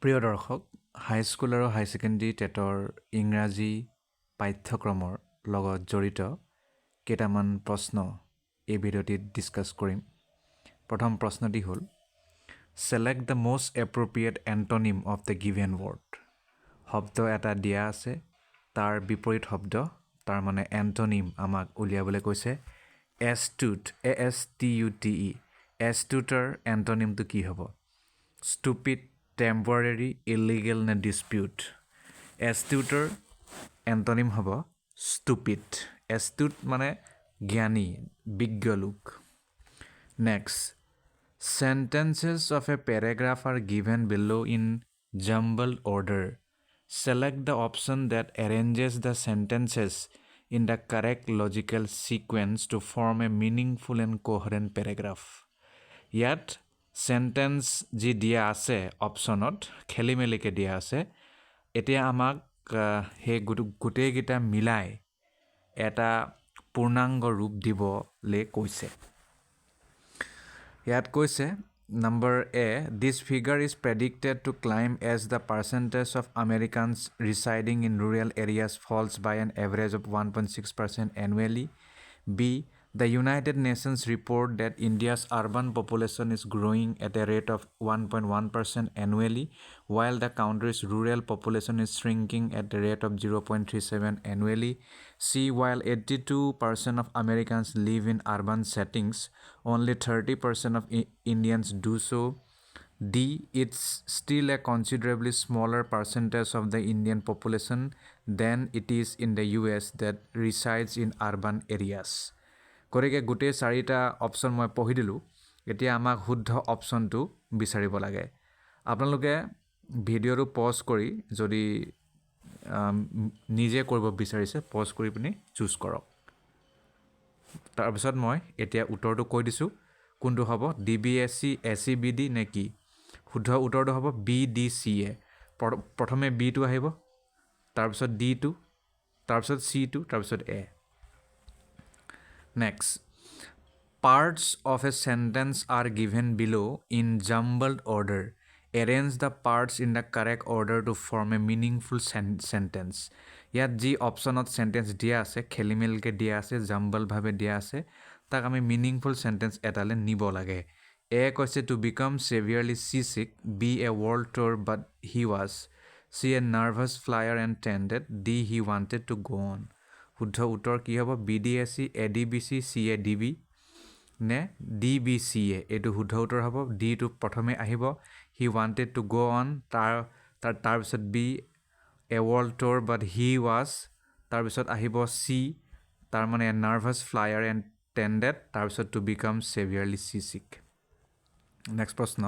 প্ৰিয় দৰ্শক হাইস্কুল আৰু হাই ছেকেণ্ডেৰী টেটৰ ইংৰাজী পাঠ্যক্ৰমৰ লগত জড়িত কেইটামান প্ৰশ্ন এই ভিডিঅ'টিত ডিছকাছ কৰিম। প্ৰথম প্ৰশ্নটি হ'ল select the most appropriate antonym of the given word. শব্দ এটা দিয়া আছে, তাৰ বিপৰীত শব্দ তাৰ মানে এণ্টনিম আমাক উলিয়াবলৈ কৈছে। এষ্টুট ASTUTE এষ্টুটৰ এণ্টনিমটো কি হ'ব? ষ্টুপিড, টেম্পৰাৰী, ইলিগেল নে ডিছপিউট? এষ্টুটৰ এণ্টনিম হ'ব ষ্টুপিড। এষ্টুট মানে জ্ঞানী, বিজ্ঞ লোক। Next, sentences of a paragraph are given below in jumbled order. Select the option that arranges the sentences in the correct logical sequence to form a meaningful and coherent paragraph. ইয়াত sentence যি দিয়া আছে অপশ্যনত খেলি মেলিকৈ দিয়া আছে। এতিয়া আমাক সেই গোটেইকেইটা মিলাই এটা পূৰ্ণাংগ ৰূপ দিবলৈ কৈছে। ইয়াত কৈছে number A, this figure is predicted to climb as the percentage of Americans residing in rural areas falls by an average of 1.6% annually. B, the United Nations report that India's urban population is growing at a rate of 1.1% annually, while the country's rural population is shrinking at a rate of 0.37 annually. C, while 82% of Americans live in urban settings, only 30% of Indians do so. D, it's still a considerably smaller percentage of the Indian population than it is in the US that resides in urban areas. গতিকে গোটেই চাৰিটা option মই পঢ়ি দিলোঁ। এতিয়া আমাক শুদ্ধ অপশ্যনটো বিচাৰিব লাগে। আপোনালোকে ভিডিঅ'টো পজ কৰি যদি নিজে কৰিব বিচাৰিছে পজ কৰি পিনি চুজ কৰক। তাৰপিছত মই এতিয়া উত্তৰটো কৈ দিছোঁ কোনটো হ'ব, DBSC SEBD নে কি? শুদ্ধ উত্তৰটো হ'ব BDCA। প্ৰথমে বিটো আহিব, তাৰপিছত ডিটো, তাৰপিছত চিটো, তাৰপিছত এ। Next, parts of a sentence are given below in jumbled order. Arrange the parts in the correct order to form a meaningful sentence. ইয়াত যি অপশ্যনত চেণ্টেন্স দিয়া আছে, খেলিমেলিকৈ দিয়া আছে, জাম্বলভাৱে দিয়া আছে, তাক আমি মিনিংফুল চেণ্টেন্স এটালৈ নিব লাগে। এ কৈছে two become severely sick, B a world tour but he was, C a nervous flyer and tended, D he wanted to go' on. শুদ্ধ উত্তৰ কি হ'ব? BDSC ADBC CADB নে DBCA? এইটো শুদ্ধ উত্তৰ হ'ব। ডিটো প্ৰথমে আহিব, he wanted to go' on, তাৰপিছত be a world tour but he was, তাৰপিছত আহিব চি, তাৰমানে নাৰ্ভাছ ফ্লায়াৰ এণ্ড টেণ্ডেড, তাৰপিছত টু বিকাম ছেভিয়াৰলি চিক। নেক্সট প্ৰশ্ন,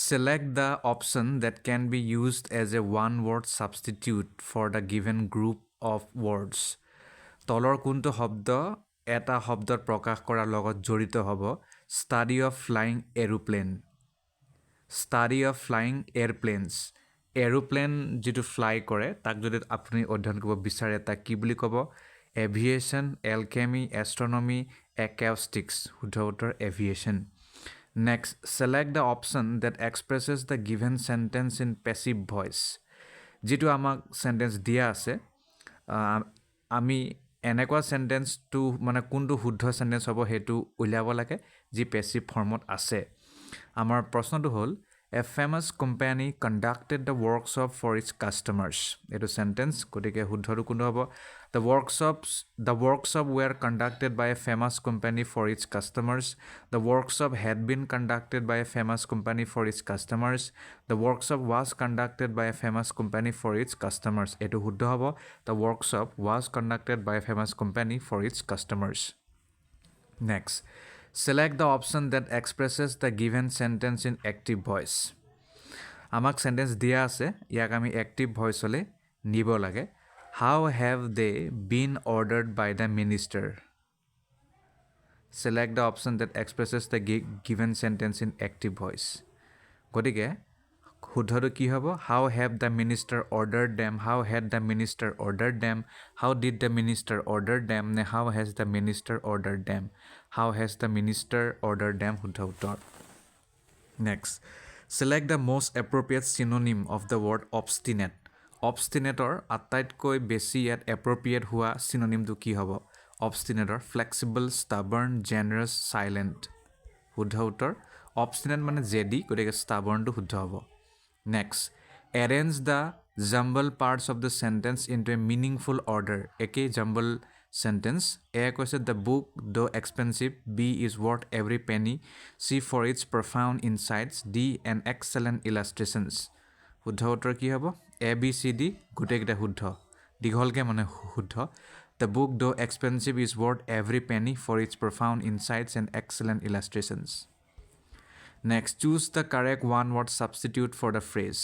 select the option that can be used as a one-word substitute for the given group of words. তলৰ কোনটো শব্দ এটা শব্দত প্ৰকাশ কৰাৰ লগত জড়িত হ'ব? Study of flying aeroplane. Study of flying airplanes. Aeroplane যিটো ফ্লাই কৰে তাক যদি আপুনি অধ্যয়ন কৰিব বিচাৰে তাক কি বুলি ক'ব? Aviation, alchemy, astronomy, acoustics. শুদ্ধ উত্তৰ aviation. Next, select the option that expresses the given sentence in passive voice. যিটো আমাক চেণ্টেন্স দিয়া আছে, আমি এনেকুৱা চেণ্টেন্সটো মানে কোনটো শুদ্ধ চেণ্টেন্স হ'ব সেইটো উলিয়াব লাগে যি পেছিভ ফৰ্মত আছে। আমাৰ প্ৰশ্নটো হ'ল a famous company conducted the workshop for its customers. এইটো চেণ্টেন্স, গতিকে শুদ্ধটো কোনটো হ'ব? The workshop were conducted by a famous company for its customers. The workshop had been conducted by a famous company for its customers. The workshop was conducted by a famous company for its customers. এইটো শুদ্ধ হ'ব। The workshop was conducted by a famous company for its customers. Next, select the option that expresses the given sentence in active voice. আমাক sentence দিয়া আছে, ইয়াক আমি active ভইচলৈ নিব লাগে। How have they been ordered by the minister? Select the option that expresses the given sentence in active voice. গতিকে শুদ্ধটো কি হ'ব? How have the minister ordered them? How had the minister ordered them? How did the minister order them? নে how has the minister ordered them? How has the minister ordered them? শুদ্ধ উত্তৰ। Next, Select the most appropriate synonym of the word obstinate. Obstinateৰ আটাইতকৈ বেছি ইয়াত appropriate হোৱা synonymটো কি হ'ব? Obstinateৰ flexible, stubborn, generous, silent. শুদ্ধ উত্তৰ obstinate মানে জেদি গতিকে stubbornটো শুদ্ধ হ'ব। Next, arrange the jumbled parts of the sentence into a meaningful order. একেই jumbled sentence. A কৈছে the book though expensive, B is worth every penny, C for its profound insights, D an excellent illustrations. শুদ্ধ উত্তৰ কি হ'ব? A B C D গোটেইকেইটা শুদ্ধ দীঘলকৈ মানে শুদ্ধ The book though expensive is worth every penny for its profound insights and excellent illustrations. Next, choose the correct one-word substitute for the phrase.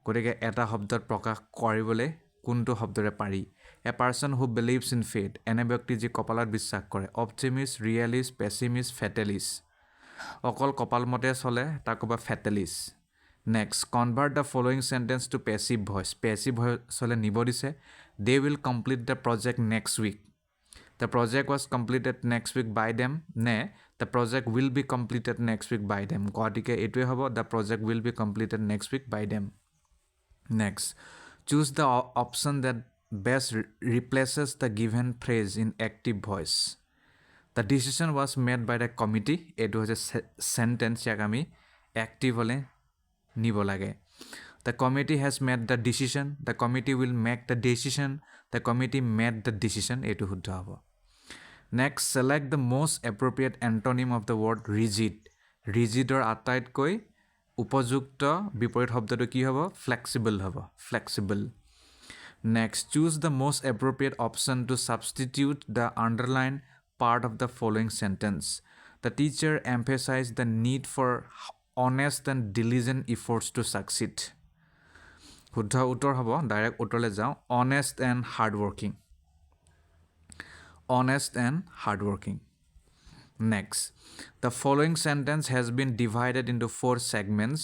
গতিকে এটা শব্দত প্ৰকাশ কৰিবলৈ কোনটো শব্দৰে পাৰি? A person who believes in fate. এনে ব্যক্তি যি কপালত বিশ্বাস কৰে। Optimist, realist, pessimist, fatalist. অকল কপাল মতে চলে তাক ক'বা fatalist. Next, convert the following sentence to passive voice. Passive voice হলে নিব দিছে. They will complete the project next week. The project was completed next week by them. Ne, the project will be completed next week by them. গতিকে এইটোৱে হ'ব the project will be completed next week by them. Next, choose the option that best replaces the given phrase in active voice. The decision was made by the committee. এইটো হৈছে sentence ইয়াক আমি active হলে নিব লাগে। The committee has made the decision. The committee will make the decision. The committee made the decision. এইটো শুদ্ধ হ'ব। Next, select the most appropriate antonym of the word rigid. Rigidৰ আটাইতকৈ উপযুক্ত বিপৰীত শব্দটো কি হ'ব? Flexible হ'ব। Flexible. Next, choose the most appropriate option to substitute the underlined part of the following sentence. The teacher emphasized the need for honest and diligent efforts to succeed. শুদ্ধ উত্তৰ হ'ব ডাইৰেক্ট উত্তৰলৈ যাওঁ honest and hardworking. Honest and hardworking. Next, the following sentence has been divided into 4 segments.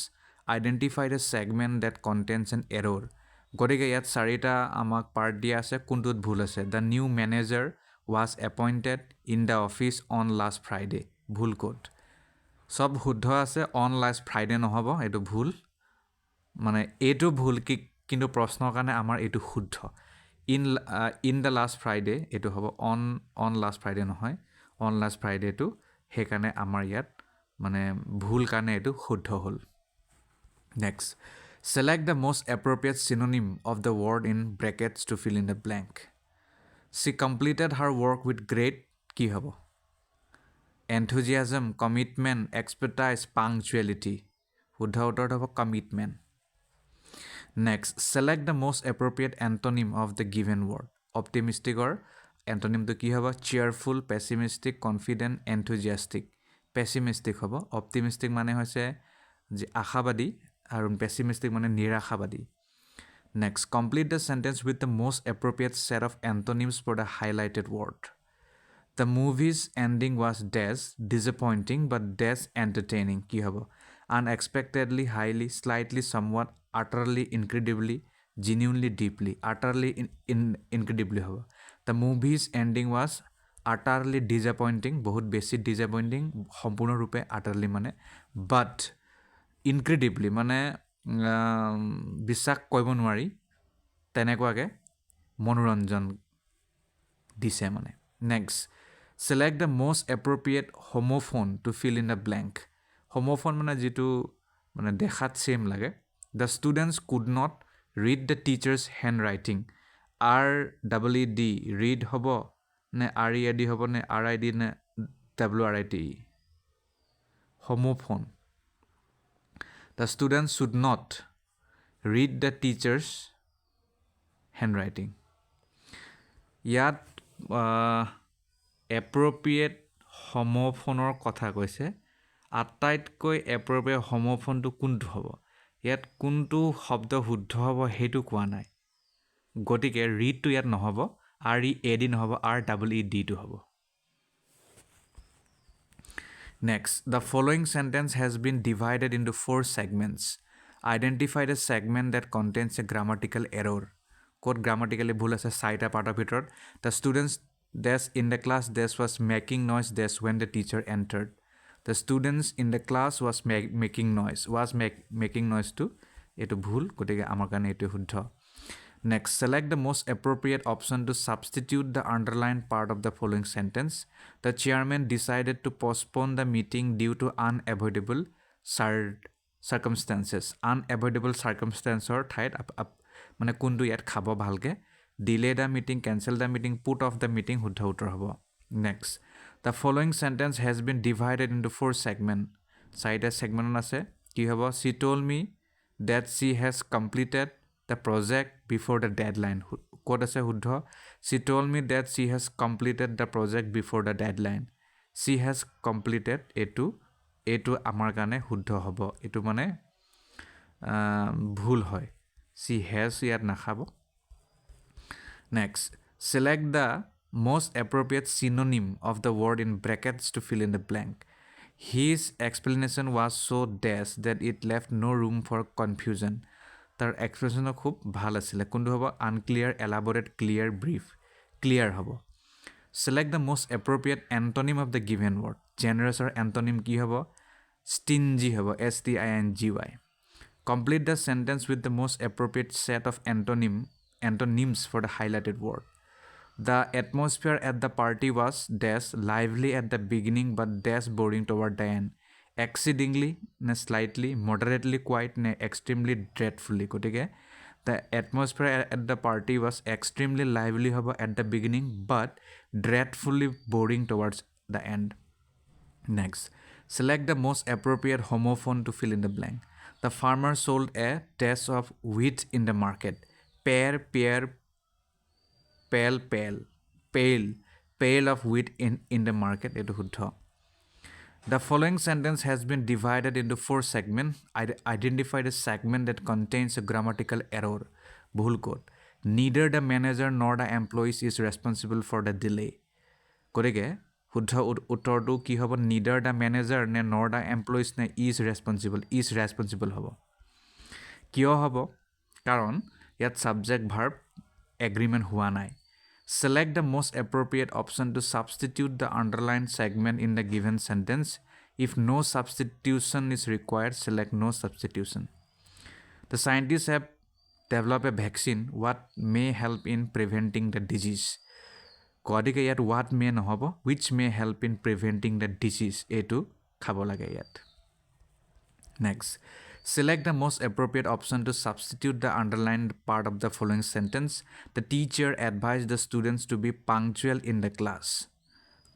Identify the segment that contains an error. গতিকে ইয়াত 4টা আমাক part দিয়া আছে কোনটোত ভুল আছে? The new manager was appointed in the office on last Friday. ভুল ক'ত? সব শুদ্ধ আছে on last Friday নহ'ব এইটো ভুল মানে এইটো ভুল কিন্তু প্ৰশ্নৰ কাৰণে আমাৰ এইটো শুদ্ধ in the last Friday এইটো হ'ব on last Friday নহয় on last Friday টো সেইকাৰণে আমাৰ ইয়াত মানে ভুল কাৰণে এইটো শুদ্ধ হ'ল। Next, select the most appropriate synonym of the word in brackets to fill in the blank. She completed her work with great কি হ'ব? Enthusiasm, commitment, expertise, punctuality. শুদ্ধ উত্তৰটো হ'ব commitment. Next, select the most appropriate antonym of the given word. Optimistic or antonym to ki hobo? Cheerful, pessimistic, confident, enthusiastic. Pessimistic hobo. Optimistic mane hoise je ashabadi aru pessimistic mane nirashabadi. Next, complete the sentence with the most appropriate set of antonyms for the highlighted word. The movie's ending was dash disappointing but dash entertaining. Ki hobo? Unexpectedly, highly, slightly, somewhat, utterly, incredibly, genuinely, deeply. Utterly, incredibly hobo. The movie's ending was utterly disappointing. বহুত বেছি disappointing. সম্পূৰ্ণৰূপে utterly মানে. But incredibly মানে বিশ্বাস কৰিব নোৱাৰি তেনেকুৱাকে মনোৰঞ্জন দিছে মানে। Next, select the most appropriate homophone to fill in the blank. Homophone মানে যেটো মানে দেখাত সেম লাগে। The students could not read the teacher's handwriting. REED read হ'ব নে READ হ'ব নে RID নে WRITE? Homophone. The students should not read the teacher's handwriting. ইয়াত appropriate homophoneৰ কথা কৈছে আটাইতকৈ appropriate homophone কোনটো হ'ব? ইয়াত কোনটো শব্দ শুদ্ধ হ'ব হেতু কোৱা নাই গতিকে read টো ইয়াত নহব READ নহব REED টো হ'ব। Next, the following sentence has been divided into 4 segments. Identify the segment that contains a grammatical error. Code grammatically ভুল আছে 4টা পাৰ্টৰ ভিতৰত the students dash in the class dash was making noise dash when the teacher entered. The students in the class was making noise. Making noise to etu bhul gotike amar kane etu shuddha. Next, select the most appropriate option to substitute the underlined part of the following sentence. The chairman decided to postpone the meeting due to unavoidable circumstances. Unavoidable circumstances or ঠাইত মানে কোনটো ইয়াত খাব ভালকে delay the meeting, cancel the meeting, put off the meeting শুদ্ধ উত্তৰ হ'ব. Next, the following sentence has been divided into 4 segments. চাৰিটা segment আছে কি হ'ব? She told me that she has completed the project before the deadline. ক'ত আছে শুদ্ধ? She told me that she has completed the project before the deadline. She has completed এইটো আমাৰ কাৰণে শুদ্ধ হ'ব. এইটো মানে ভুল হয়. She has ইয়াত নাখাব. Next, select the most appropriate synonym of the word in brackets to fill in the blank. His explanation was so dash that it left no room for confusion. তাৰ এক্সপ্ৰেশ্যনো খুব ভাল আছিলে. কোনটো হ'ব? Unclear, elaborate, clear, brief. Clear হ'ব. Select the most appropriate antonym of the given word. Generous or antonym কি হ'ব? Stingy হ'ব. STINGY. Complete the sentence with the most appropriate set of antonyms for the highlighted word. The atmosphere at the party was dash lively at the beginning but dash boring toward the end. Exceedingly, slightly, moderately quiet, extremely dreadfully. Gotike the atmosphere at the party was extremely lively at the beginning but dreadfully boring towards the end. Next, select the most appropriate homophone to fill in the blank. The farmer sold a dash of wheat in the market. Pear, pale of wheat in the market. Etu shuddha. The following sentence has been divided into 4 segments. Identify the segment that contains a grammatical error. Bhul code. Neither the manager nor the employees is responsible for the delay. Korige শুদ্ধ উত্তৰটো কি হ'ব? Neither the manager nor the employees is responsible হ'ব. কিয় হ'ব? কাৰণ ইয়াত subject verb agreement হোৱা নাই. Select the most appropriate option to substitute the underlined segment in the given sentence. If no substitution is required, select no substitution. The scientists have developed a vaccine what may help in preventing the disease. গতিকে ইয়াত what may নহ'ব, which may help in preventing the disease. এইটো খাব লাগে ইয়াত. Next, select the most appropriate option to substitute the underlined part of the following sentence. The teacher advised the students to be punctual in the class.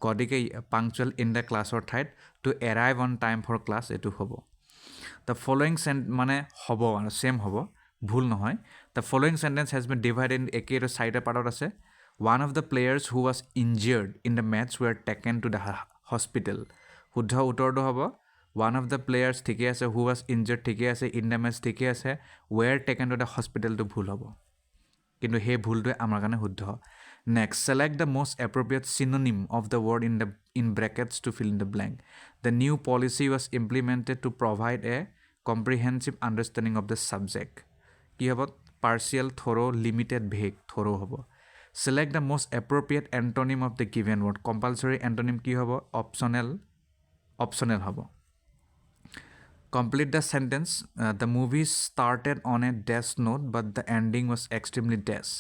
গতিকে punctual in the class or ঠাইত to arrive on time for class এইটো হ'ব. The following মানে হ'ব আৰু same হ'ব, ভুল নহয়. The following sentence has been divided in একেইটো চাৰিটা পাৰ্টত আছে. One of the players who was injured in the match were taken to the hospital. শুদ্ধ উত্তৰটো হ'ব one of the players ঠিকে আছে, who was injured ঠিকে আছে, in the match ঠিকে আছে, were taken to the hospital টো ভুল হ'ব. কিন্তু সেই ভুলটোৱে আমাৰ কাৰণে শুদ্ধ. Next, select the most appropriate synonym of the word in brackets to fill in the blank. The new policy was implemented to provide a comprehensive understanding of the subject. কি হ'ব? Partial, thorough, limited, vague. Thorough হ'ব. Select the most appropriate antonym of the given word. Compulsory antonym কি হ'ব? Optional হ'ব. Complete the sentence. The movie started on a dash note but the ending was extremely dash.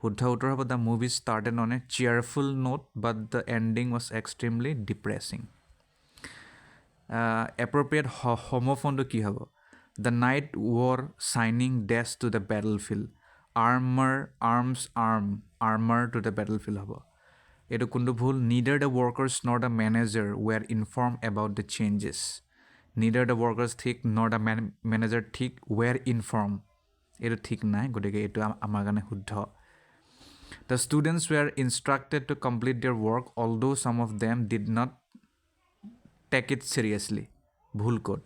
শুদ্ধ উত্তৰ হ'ব the movie started on a cheerful note but the ending was extremely depressing. Appropriate homophone to কি হ'ব? The knight wore shining dash to the battlefield. Armor to the battlefield হ'ব. এইটো কোনটো ভুল? Neither the workers nor the manager were informed about the changes. Neither the workers ঠিক nor the manager ঠিক were informed. এইটো ঠিক নাই, গতিকে এইটো আমাৰ কাৰণে শুদ্ধ. The students were instructed to complete their work although some of them did not take it seriously. ভুল code.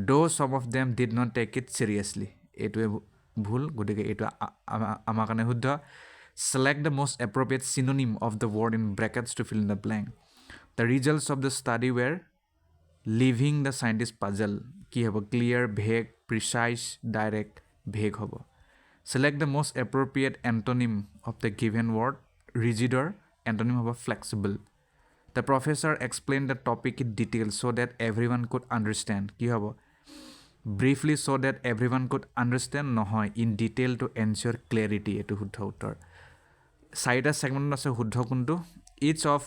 Though some of them did not take it seriously. এইটোৱে ভুল, গতিকে এইটো আমাৰ কাৰণে শুদ্ধ. Select the most appropriate synonym of the word in brackets to fill in the blank. The results of the study were leaving the scientist puzzle. কি হ'ব? Clear, vague, precise, direct, vague হ'ব. Select the most appropriate antonym of the given word. Rigid or antonym হ'ব flexible. The professor explained the topic in detail so that everyone could understand. কি হ'ব? Briefly so that everyone could understand নহয় in detail to ensure clarity. এটো শুদ্ধ উত্তৰ। চাৰিটা segment আছে শুদ্ধ কোনটো? Each of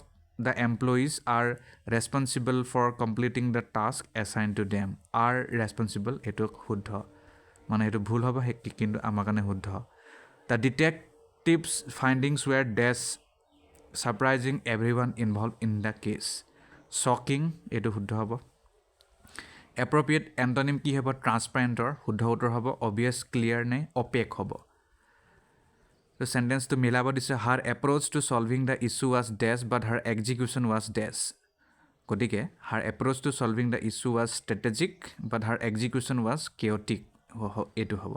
the employees are responsible for completing the task assigned to them. Are responsible এটো শুদ্ধ। মানে এটো ভুল হ'ব কিন্তু আমাৰ কাৰণে শুদ্ধ। The detective's findings were dash surprising everyone involved in the case. Shocking এটো শুদ্ধ হ'ব। Appropriate antonym কি হ'ব? Transparentor শুদ্ধ উত্তৰ হ'ব obvious, clear নে opaque হ'ব। The sentence to মিলাব দিছে her approach to solving the issue was dash but her execution was dash. গতিকে her approach to solving the issue was strategic but her execution was chaotic এটো হ'ব।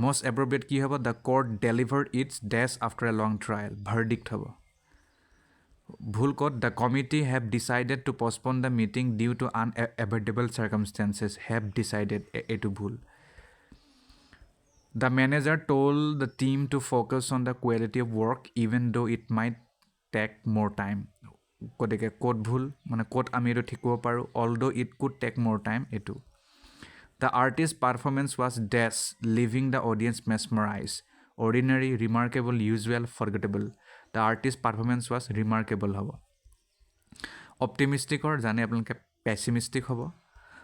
Most appropriate কি হ'ব? The court delivered its dash after a long trial. Verdict হ'ব। ভুল ক'ত? The committee have decided to postpone the meeting due to unavoidable circumstances. Have decided এটো ভুল। The manager told the team to focus on the quality of work even though it might take more time. গতিকে ক'ত ভুল? মানে ক'ত আমি এইটো ঠিক কৰিব পাৰোঁ? Although it could take more time এটো। The artist's performance was dash, leaving the audience mesmerized. Ordinary, remarkable, usual, forgettable. The artist's performance was remarkable হ'ব। Optimistic or জানে আপোনালোকে pessimistic হ'ব।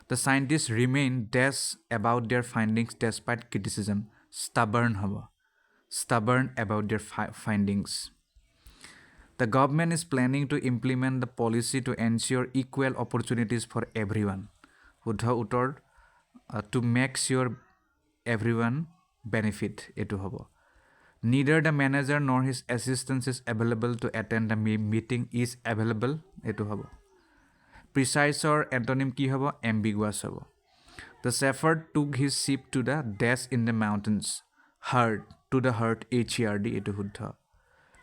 The scientists remain dash about their findings despite criticism. Stubborn হ'ব। Stubborn about their findings. The government is planning to implement the policy to ensure equal opportunities for everyone. শুদ্ধ উত্তৰ to make sure everyone benefit এটো হ'ব। Neither the manager nor his assistants is available to attend the meeting is available এটো হ'ব। Precise or antonym কি হ'ব? Ambiguous হ'ব। The shepherd took his sheep to the dash in the mountains. Herd to the herd HERD এটো শুদ্ধ।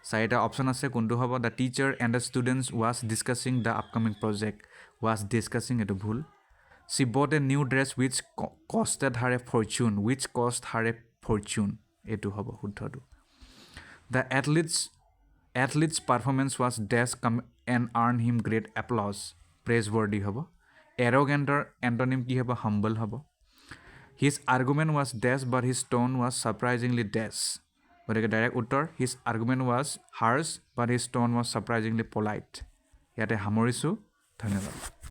চাৰিটা option আছে কোনটো হ'ব? The teacher and the students was discussing the upcoming project. Was discussing এটো ভুল। She bought a new dress which costed her a fortune. Which cost her a fortune এটো হ'ব শুদ্ধটো। The athlete's performance was dash and earned him great applause. Praiseworthy হ'ব। Arrogantor antonym কি হ'ব? Humble হ'ব। His argument was dash but his tone was surprisingly dash. গতিকে direct উত্তৰ his argument was harsh but his tone was surprisingly polite। ইয়াতে সামৰিছোঁ। ধন্যবাদ।